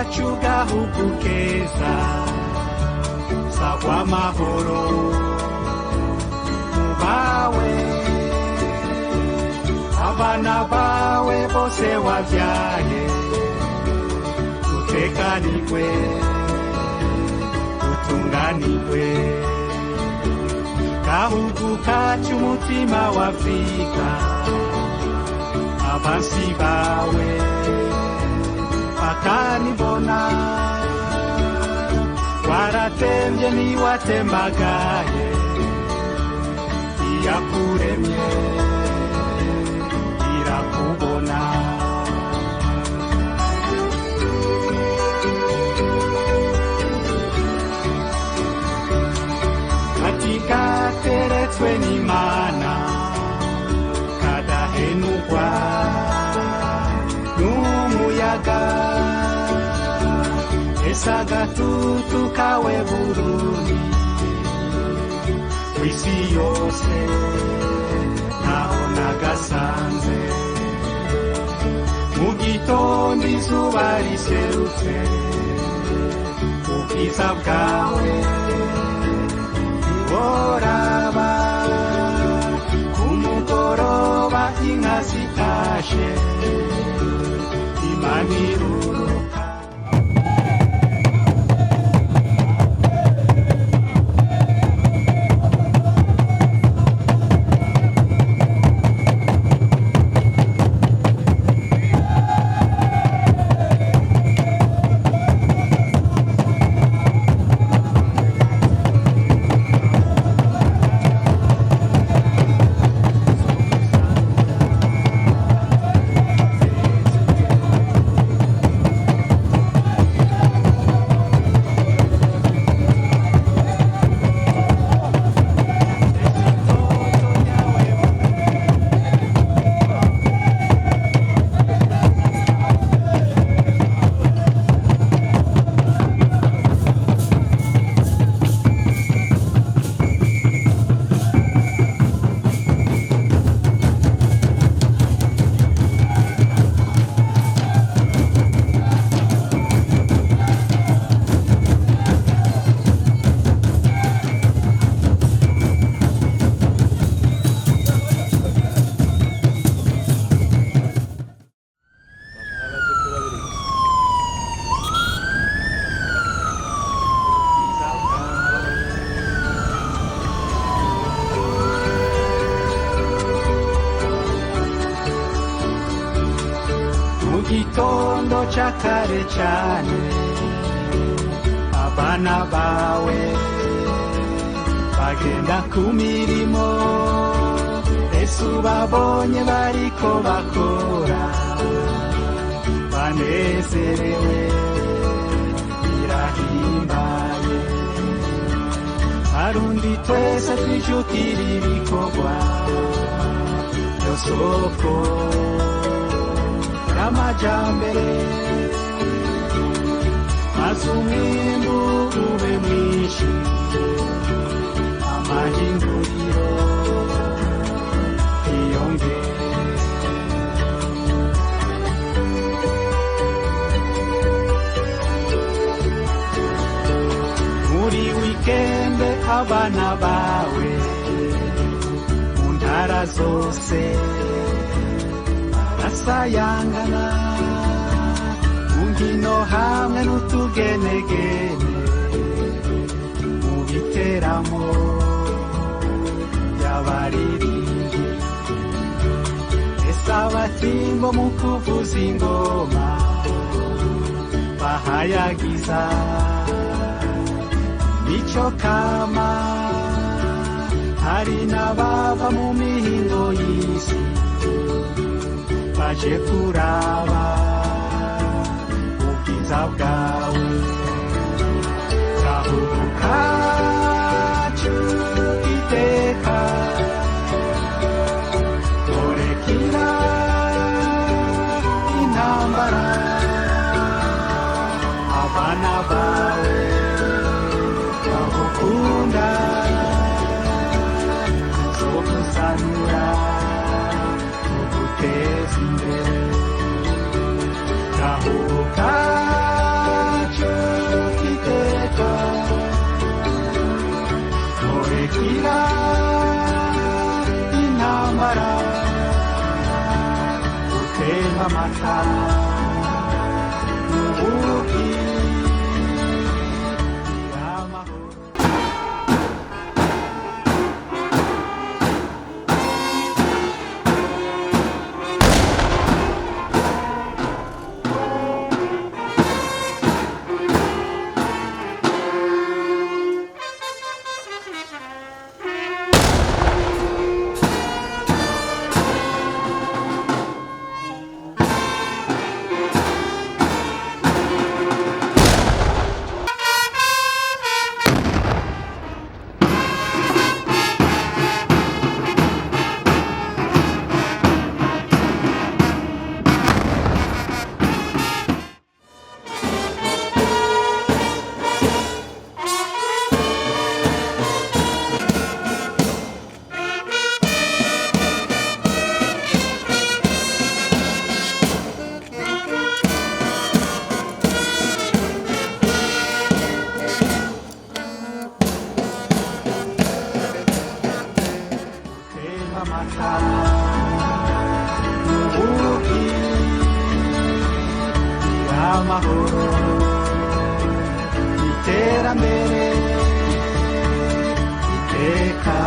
kacu gahugu keza sagwa amahoro mubawe abana bawe bose wavyaye utekanirwe utunganirwe gahugu kacu umutima wa Afrika abansi bawe bakanibona waratemvye niwatembagaye iyakuremye irakubona kateretswe n'Imana kadahenurwa n'umuyaga esa gatutu kawe Burundi kw'isi yose naho nagasanze mu gitondo izuba riserutse ubwiza bwawe boraba kumugoroba inka zitashe imaniruruka gitondo cakare cane abana bawe bagenda ku mirimo ese ubabonye bariko bakora banezerewe birahimbaye Arundi twese twijukira ibikorwa yo soko amajambere azumwimbu ube mwinshi amahinguriro iyongere muri wikende abana bawe mu ntara zose sayangana ungino hamwe n'utugenegene mu biteramo by'abaririmbi ese abatimbo mu kuvuza ingoma bahayagiza mico kama hari n'abava mu mihingo y'isi baje kuraba ubwiza bwawe gahugu kacu iteka torekira intambara abana bawe bagukunda zogusanura guteza imbere gahugu amata ubuki amahoro. Amata ubuki amahoro iterambere iteka